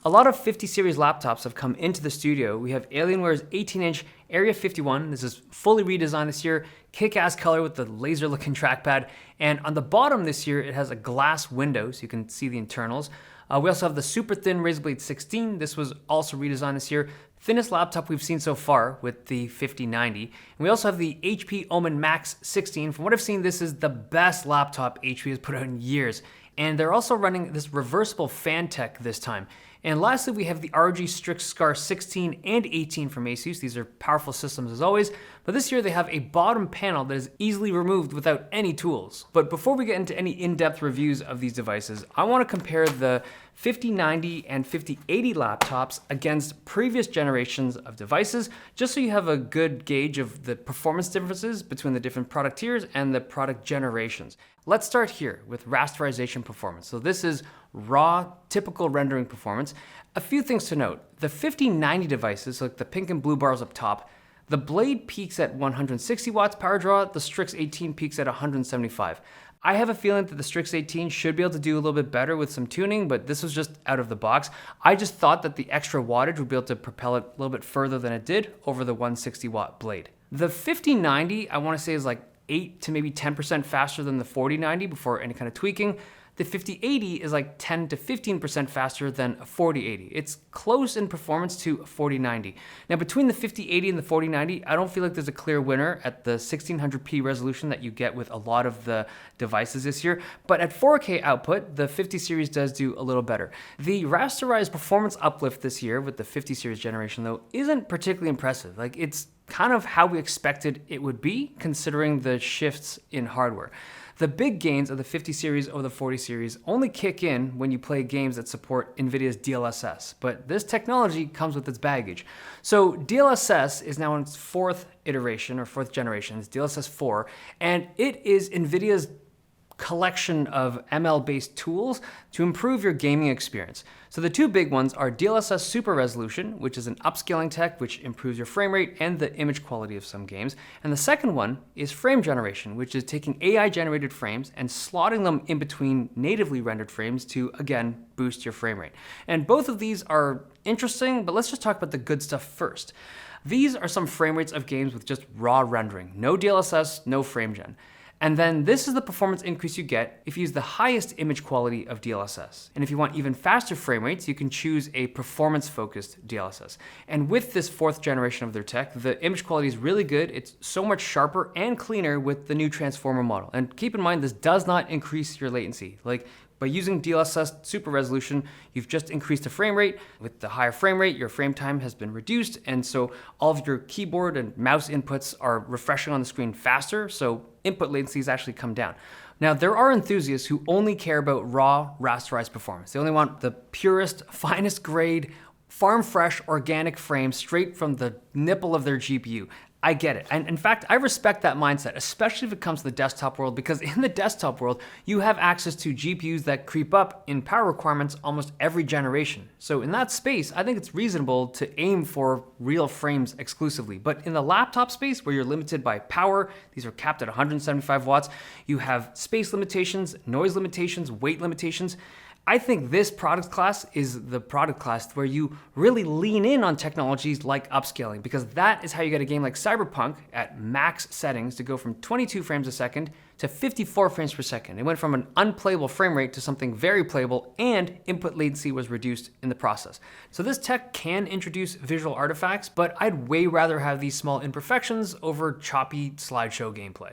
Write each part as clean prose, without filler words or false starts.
A lot of 50 series laptops have come into the studio. We have Alienware's 18-inch Area 51. This is fully redesigned this year, kick-ass color with the laser-looking trackpad. And on the bottom this year, it has a glass window so you can see the internals. We also have the super thin Razer Blade 16. This was also redesigned this year. Thinnest laptop we've seen so far with the 5090. And we also have the HP Omen Max 16. From what I've seen, this is the best laptop HP has put out in years. And they're also running this reversible fan tech this time. And lastly, we have the ROG Strix Scar 16 and 18 from Asus. These are powerful systems as always, but this year they have a bottom panel that is easily removed without any tools. But before we get into any in-depth reviews of these devices, I want to compare the 5090 and 5080 laptops against previous generations of devices, just so you have a good gauge of the performance differences between the different product tiers and the product generations. Let's start here with rasterization performance. So this is raw, typical rendering performance. A few things to note. The 5090 devices, like the pink and blue bars up top, the blade peaks at 160 watts power draw, the Strix 18 peaks at 175. I have a feeling that the Strix 18 should be able to do a little bit better with some tuning, but this was just out of the box. I just thought that the extra wattage would be able to propel it a little bit further than it did over the 160 watt blade. The 5090, I want to say, is like 8 to maybe 10% faster than the 4090 before any kind of tweaking. The 5080 is like 10 to 15% faster than a 4080. It's close in performance to a 4090. Now between the 5080 and the 4090, I don't feel like there's a clear winner at the 1600p resolution that you get with a lot of the devices this year, but at 4K output, the 50 series does do a little better. The rasterized performance uplift this year with the 50 series generation though isn't particularly impressive. Like, it's kind of how we expected it would be considering the shifts in hardware. The big gains of the 50 series over the 40 series only kick in when you play games that support Nvidia's DLSS, but this technology comes with its baggage. So DLSS is now in its fourth iteration, or fourth generation, it's DLSS 4, and it is Nvidia's collection of ML-based tools to improve your gaming experience. So the two big ones are DLSS Super Resolution, which is an upscaling tech which improves your frame rate and the image quality of some games. And the second one is Frame Generation, which is taking AI-generated frames and slotting them in between natively rendered frames to, again, boost your frame rate. And both of these are interesting, but let's just talk about the good stuff first. These are some frame rates of games with just raw rendering, no DLSS, no frame gen. And then this is the performance increase you get if you use the highest image quality of DLSS. And if you want even faster frame rates, you can choose a performance-focused DLSS. And with this fourth generation of their tech, the image quality is really good. It's so much sharper and cleaner with the new transformer model. And keep in mind, this does not increase your latency. Like, by using DLSS Super Resolution, you've just increased the frame rate. With the higher frame rate, your frame time has been reduced, and so all of your keyboard and mouse inputs are refreshing on the screen faster, so input latency has actually come down. Now, there are enthusiasts who only care about raw, rasterized performance. They only want the purest, finest grade, farm-fresh, organic frame straight from the nipple of their GPU. I get it. And in fact, I respect that mindset, especially if it comes to the desktop world, because in the desktop world, you have access to GPUs that creep up in power requirements almost every generation. So in that space, I think it's reasonable to aim for real frames exclusively. But in the laptop space, where you're limited by power, these are capped at 175 watts, you have space limitations, noise limitations, weight limitations. I think this product class is the product class where you really lean in on technologies like upscaling, because that is how you get a game like Cyberpunk at max settings to go from 22 frames a second to 54 frames per second. It went from an unplayable frame rate to something very playable, and input latency was reduced in the process. So this tech can introduce visual artifacts, but I'd way rather have these small imperfections over choppy slideshow gameplay.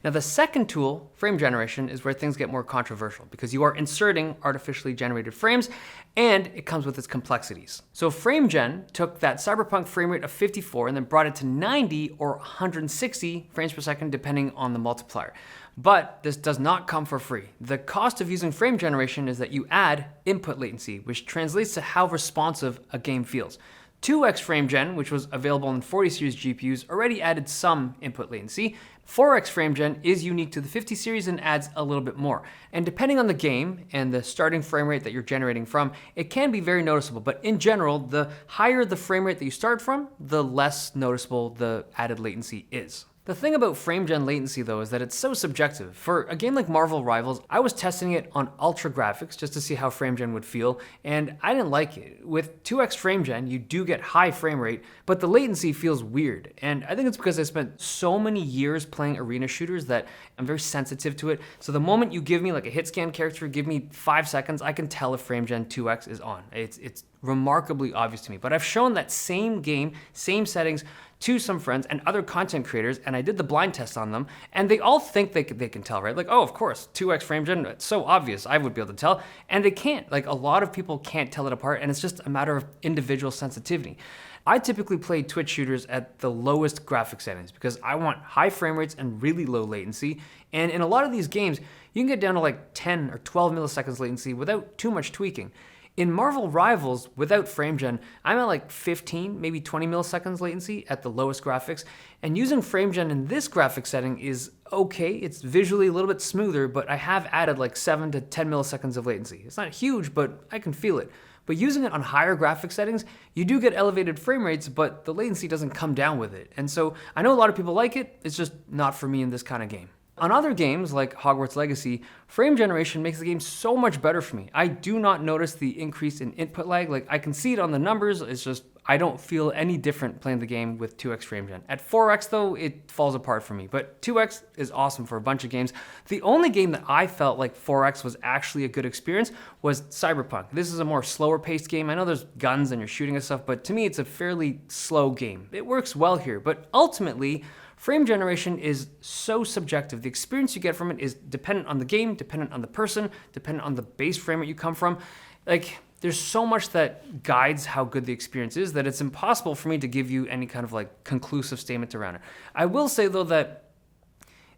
Now the second tool, frame generation, is where things get more controversial because you are inserting artificially generated frames and it comes with its complexities. So frame gen took that Cyberpunk frame rate of 54 and then brought it to 90 or 160 frames per second depending on the multiplier. But this does not come for free. The cost of using frame generation is that you add input latency, which translates to how responsive a game feels. 2x frame gen, which was available in 40 series GPUs, already added some input latency. 4x frame gen is unique to the 50 series and adds a little bit more. And depending on the game and the starting frame rate that you're generating from, it can be very noticeable. But in general, the higher the frame rate that you start from, the less noticeable the added latency is. The thing about frame gen latency though is that it's so subjective. For a game like Marvel Rivals, I was testing it on ultra graphics just to see how frame gen would feel, and I didn't like it. With 2x frame gen, you do get high frame rate, but the latency feels weird. And I think it's because I spent so many years playing arena shooters that I'm very sensitive to it. So the moment you give me like a hit scan character, give me 5 seconds, I can tell if frame gen 2x is on. It's remarkably obvious to me. But I've shown that same game, same settings, to some friends and other content creators, and I did the blind test on them, and they all think they can tell, right? Like, oh, of course, 2x frame gen, it's so obvious, I would be able to tell, and they can't. Like, a lot of people can't tell it apart, and it's just a matter of individual sensitivity. I typically play Twitch shooters at the lowest graphic settings because I want high frame rates and really low latency, and in a lot of these games, you can get down to like 10 or 12 milliseconds latency without too much tweaking. In Marvel Rivals, without frame gen, I'm at like 15, maybe 20 milliseconds latency at the lowest graphics, and using frame gen in this graphic setting is okay. It's visually a little bit smoother, but I have added like 7 to 10 milliseconds of latency. It's not huge, but I can feel it. But using it on higher graphic settings, you do get elevated frame rates, but the latency doesn't come down with it. And so I know a lot of people like it, it's just not for me in this kind of game. On other games like Hogwarts Legacy, frame generation makes the game so much better for me. I do not notice the increase in input lag. Like, I can see it on the numbers, it's just I don't feel any different playing the game with 2x frame gen. At 4x though, it falls apart for me, but 2x is awesome for a bunch of games. The only game that I felt like 4x was actually a good experience was Cyberpunk. This is a more slower paced game. I know there's guns and you're shooting and stuff, but to me it's a fairly slow game. It works well here, but ultimately, frame generation is so subjective. The experience you get from it is dependent on the game, dependent on the person, dependent on the base frame rate you come from. Like, there's so much that guides how good the experience is that it's impossible for me to give you any kind of like conclusive statement around it. I will say though that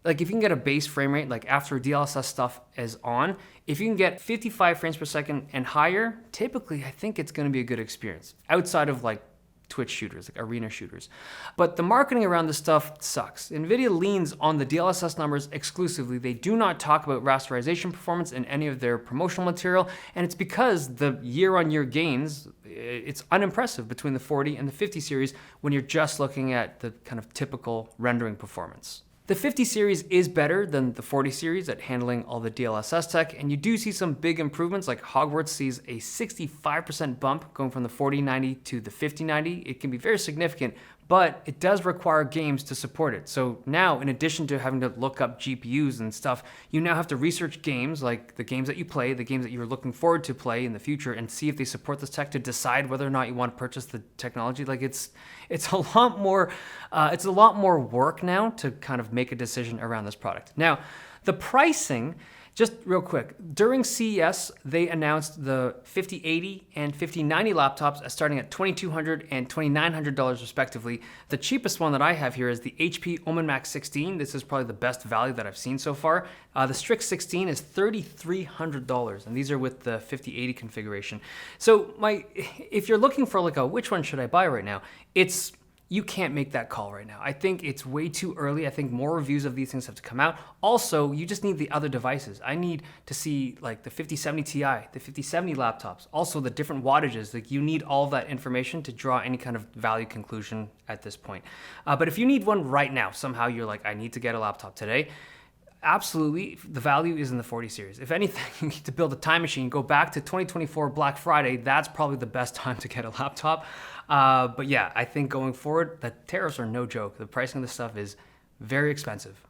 like if you can get a base frame rate, like after DLSS stuff is on, if you can get 55 frames per second and higher, typically I think it's gonna be a good experience outside of like Twitch shooters, like arena shooters. But the marketing around this stuff sucks. Nvidia leans on the DLSS numbers exclusively. They do not talk about rasterization performance in any of their promotional material, and it's because the year-on-year gains, it's unimpressive between the 40 and the 50 series when you're just looking at the kind of typical rendering performance. The 50 series is better than the 40 series at handling all the DLSS tech, and you do see some big improvements, like Hogwarts sees a 65% bump going from the 4090 to the 5090. It can be very significant, but it does require games to support it. So now, in addition to having to look up GPUs and stuff, you now have to research games, like the games that you play, the games that you're looking forward to play in the future, and see if they support this tech to decide whether or not you want to purchase the technology. Like it's a lot more work now to kind of make a decision around this product. Now, the pricing, just real quick, during CES, they announced the 5080 and 5090 laptops as starting at $2,200 and $2,900 respectively. The cheapest one that I have here is the HP Omen Max 16. This is probably the best value that I've seen so far. The Strix 16 is $3,300, and these are with the 5080 configuration. So if you're looking for like which one should I buy right now, you can't make that call right now. I think it's way too early. I think more reviews of these things have to come out. Also, you just need the other devices. I need to see like the 5070 Ti, the 5070 laptops, also the different wattages. Like you need all of that information to draw any kind of value conclusion at this point. But if you need one right now, somehow you're like, I need to get a laptop today, absolutely, the value is in the 40 series. If anything, you need to build a time machine, go back to 2024 Black Friday. That's probably the best time to get a laptop. But yeah, I think going forward, the tariffs are no joke. The pricing of this stuff is very expensive.